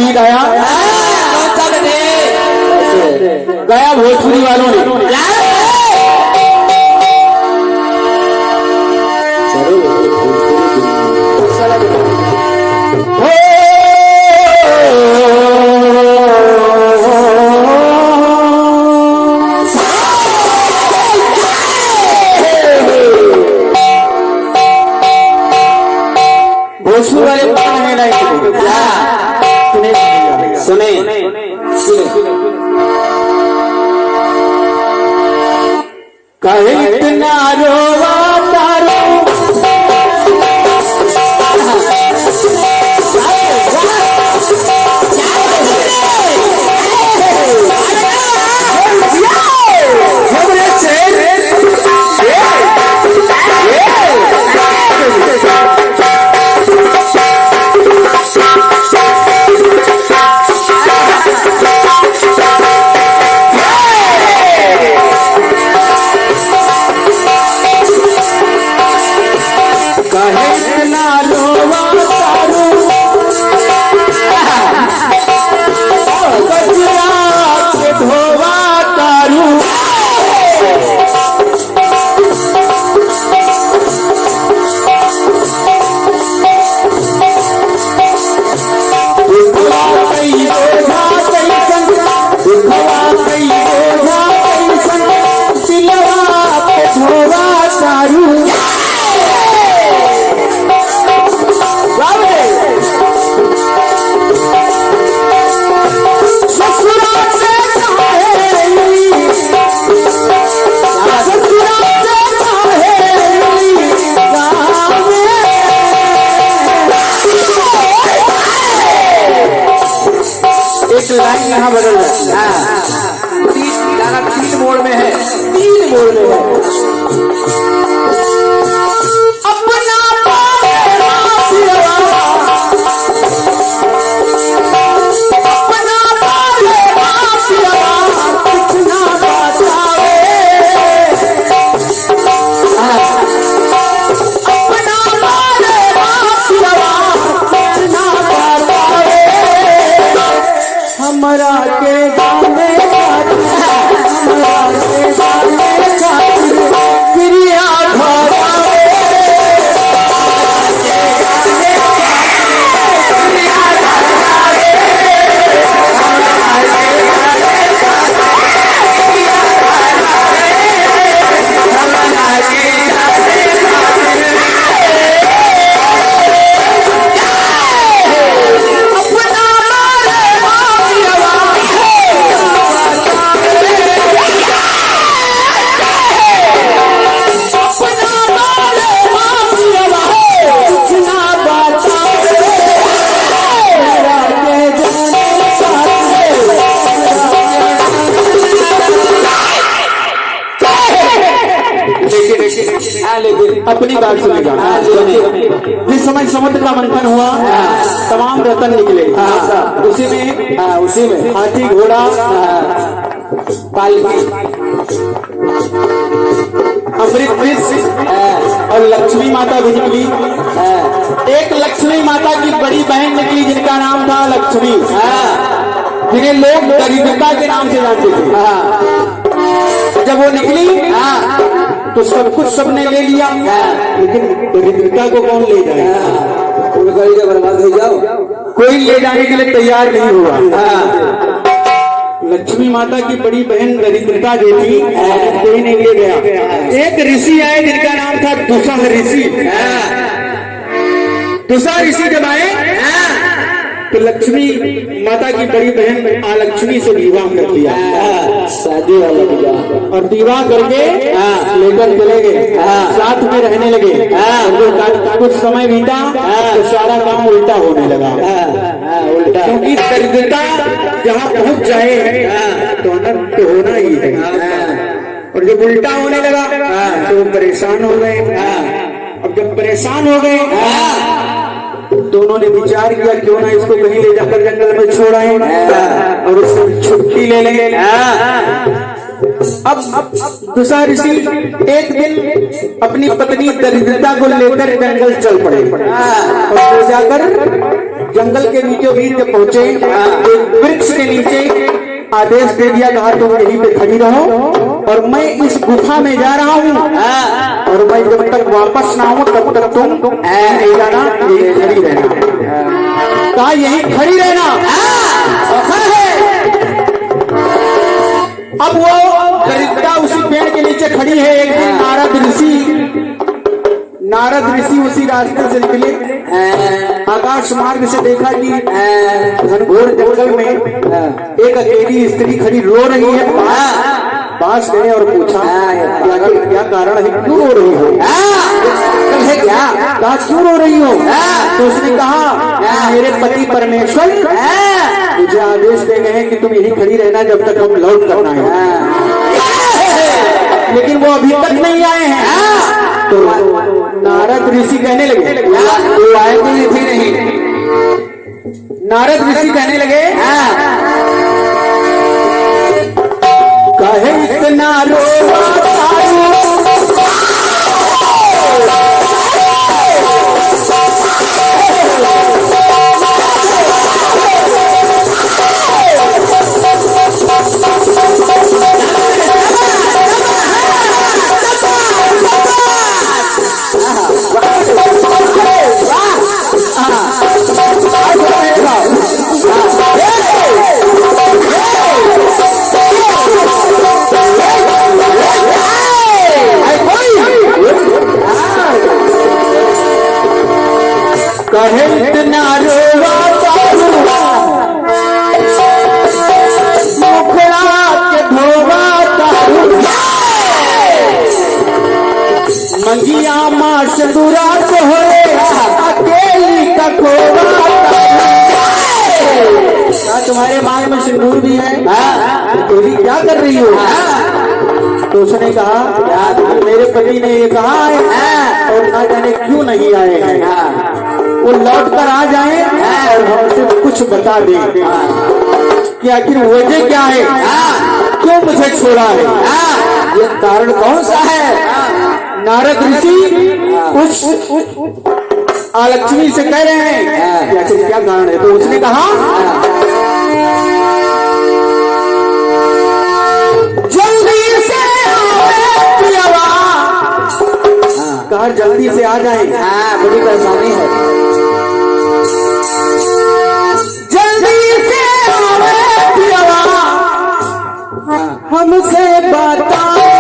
गीत आया गया भोजपुरी वालों ने। भोजपुरी वाले सुने कहे इतना रोवा तारो लाइन यहाँ बदल जाती है। तीन मोड़ में है, तीन मोड़ में है। अपना हमरा के जाने क्रिया अपनी बात सुनेगा। जिस समय समुद्र का मंथन हुआ तमाम रतन निकले, उसी में हाथी घोड़ा पालकी अमृत विष और लक्ष्मी माता भी निकली। एक लक्ष्मी माता की बड़ी बहन निकली जिनका नाम था लक्ष्मी, जिन्हें लोग दरिद्रता के नाम से जानते थे। जब वो निकली तो सब कुछ सबने ले लिया, लेकिन दरिद्रता को कौन ले जाएगा? बर्बाद हो जाओ, कोई ले जाने के लिए तैयार नहीं हुआ। लक्ष्मी माता की बड़ी बहन दरिद्रता जो थी कोई नहीं ले गया। एक ऋषि आए जिनका नाम था दुसा ऋषि। दुसा ऋषि जब आए तो लक्ष्मी माता की बड़ी बहन आलक्ष्मी से विवाह कर दिया, शादी वाला विवाह, और विवाह करके लेकर चले गए, साथ में रहने लगे। कुछ समय बीता तो सारा काम उल्टा होने लगा, उल्टा, क्योंकि दरिद्रता जहाँ पहुँच जाए तो अनर्थ तो होना ही है। और जब उल्टा होने लगा तो परेशान हो गए। अब जब परेशान हो गए दोनों ने विचार किया क्यों ना इसको कहीं ले जाकर जंगल में छोड़ाएं और उससे छुट्टी ले लेंगे। अब दूसरा ऋषि एक दिन अपनी पत्नी दरिद्रता को लेकर जंगल चल पड़े और ले जाकर जंगल के बीचों बीच जब पहुंचे, एक वृक्ष के नीचे आदेश दे दिया, कहा तुम यहीं पे खड़ी रहो और मैं इस गुफा में जा रहा हूँ और मैं जब तक वापस ना आऊं तब तक तुम नहीं जाना, यहीं खड़ी रहना। कहा यहीं खड़ी रहना। अब वो दरिद्रा उसी पेड़ के नीचे खड़ी है। एक दिन नारद ऋषि उसी रास्ते से निकले, आकाश मार्ग से देखा कि घनघोर जंगल में एक अकेली स्त्री खड़ी रो रही है। पास गए और पूछा क्या कारण है, क्यों रो रही हो? कहा क्यों रो रही हो? तो उसने कहा मेरे पति परमेश्वर मुझे आदेश दे गए हैं कि तुम यही खड़ी रहना जब तक हम लौट करना है, लेकिन वो अभी तक नहीं आए हैं। तो नारद ऋषि कहने लगे, वो आए तो थे नहीं। नारद ऋषि कहने लगे कहे इतना कहे इतना रोवा मुखड़ा के धोवा मंगिया माँ सिंदूरा को होए अकेली का खोवा। तुम्हारे मांग में सिंदूर भी है, तो भी क्या कर रही हो? तो उसने कहा मेरे पति ने ये कहा है और ना जाने क्यों नहीं आए हैं, वो लौट कर आ जाए और हमसे कुछ बता दे कि आखिर वजह क्या है, क्यों मुझे छोड़ा है, ये कारण कौन सा है। नारद ऋषि उस लक्ष्मी से कह रहे हैं कि आखिर क्या कारण है। तो उसने कहा जल्दी से कहा जल्दी से आ जाए, बड़ी परेशानी है, जल्दी से हमसे बताए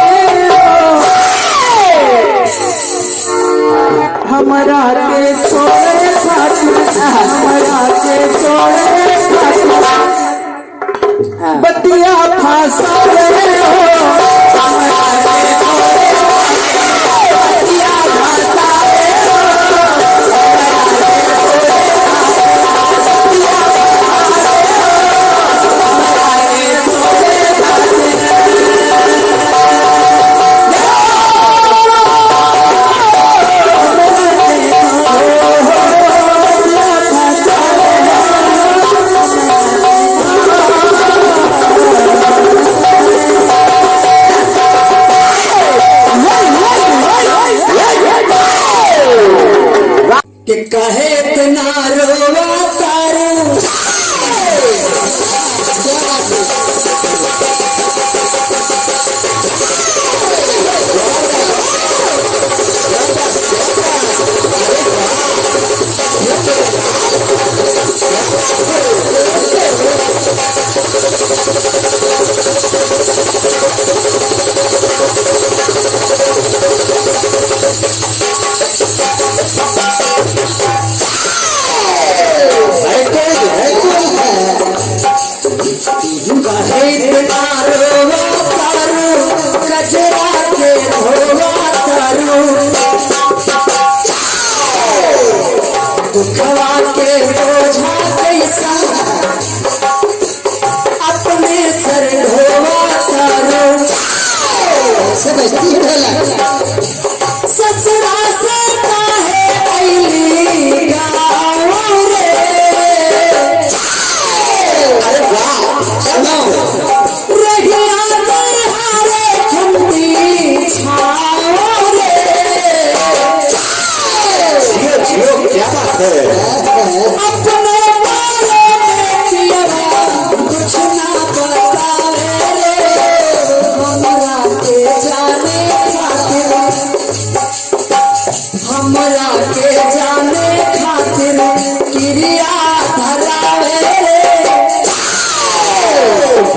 हमारा के छोड़े हमारा के छोड़े बतिया फांसा रहे हो कहे इतना रोवा तारू अपने सर ढोवा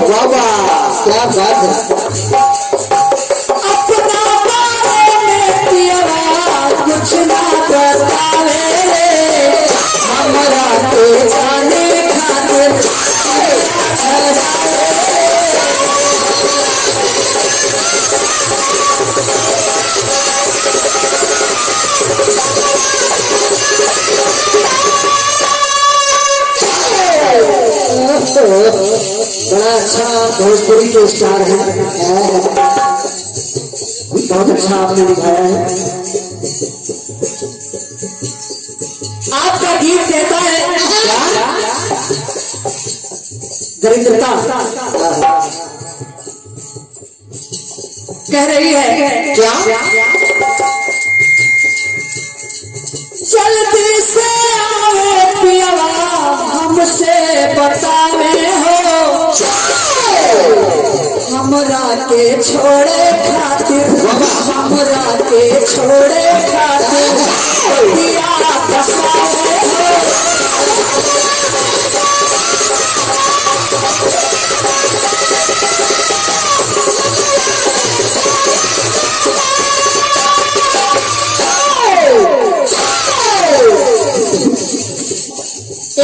वाह वाह क्या बात है। अपना बारे में पियवा कुछ ना बतावे रे, हमरा के जाने खातिर बड़ा अच्छा भोजपुरी के स्टार है, बहुत अच्छा आपने दिखाया है। आपका गीत कहता है दरिद्रता कह रही है क्या जल्दी से आओ पियवा हमसे बतावे हो, हमरा के छोड़े खातिर, हमरा के छोड़े खातिर दिया बसावे हो।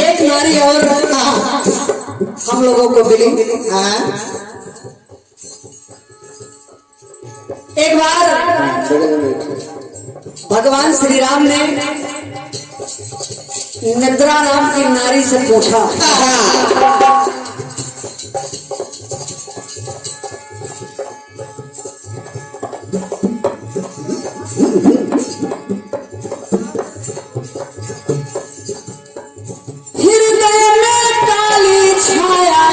एक नारी और हम लोगों को मिली। एक बार भगवान श्री राम ने निद्रा नाम की नारी से पूछा, हृदय में काली छाया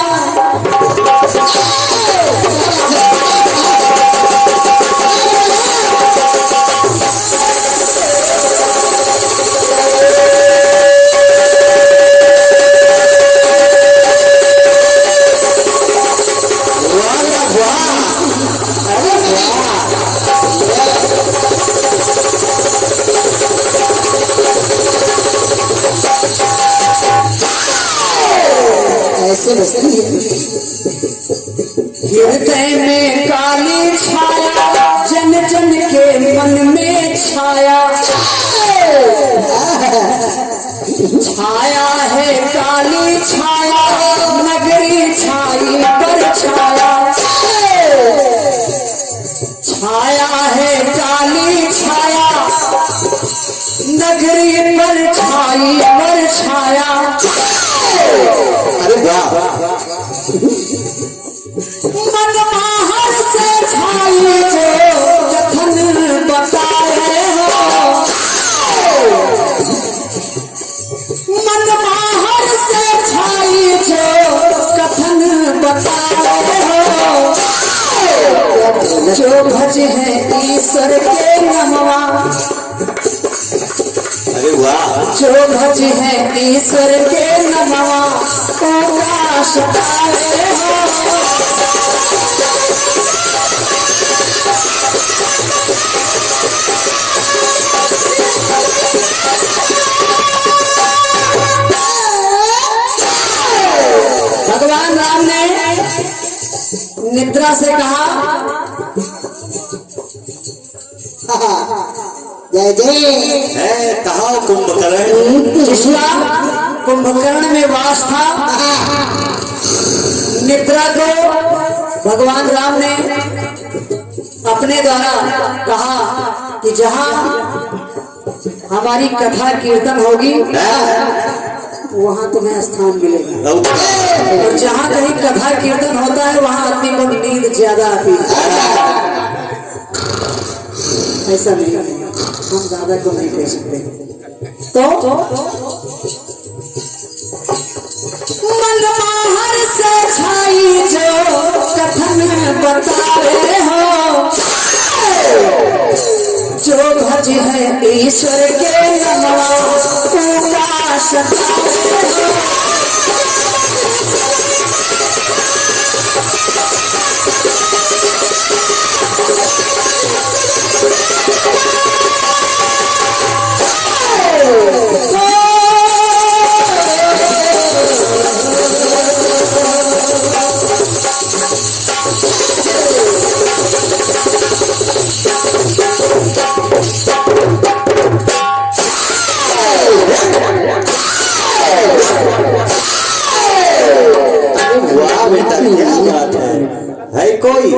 ऐसे बसती है। हृदय में काली छाया जन जन के मन में छाया, छाया है काली छाया नगरी छाई पर छाया, छाया है काली छाया नगरी पर छाई पर छाया। अरे वाह मन बाहर से छाई जो कथन बताए हो, मन बाहर से छाई जो कथन बताए हो, जो भज है ईश्वर के नमवा, अरे वाह जो भज है ईश्वर के नमवा प्रकाश पाए हो। भगवान राम ने निद्रा से कहा, जय जय कहा कुंभकर्ण जिसका कुंभकर्ण में वास था, निद्रा को भगवान राम ने अपने द्वारा कहा कि जहाँ हमारी कथा कीर्तन होगी वहाँ तुम्हें स्थान मिलेगा, और जहाँ कहीं कथा कीर्तन होता है वहाँ आदमी को नींद ज्यादा आती है। ऐसा नहीं, हम दादा को नहीं कह सकते। तो मन बाहर से छाई जो कथन बताए हो, जो भज है ईश्वर के नमवा प्रकाश पाए हो। कोई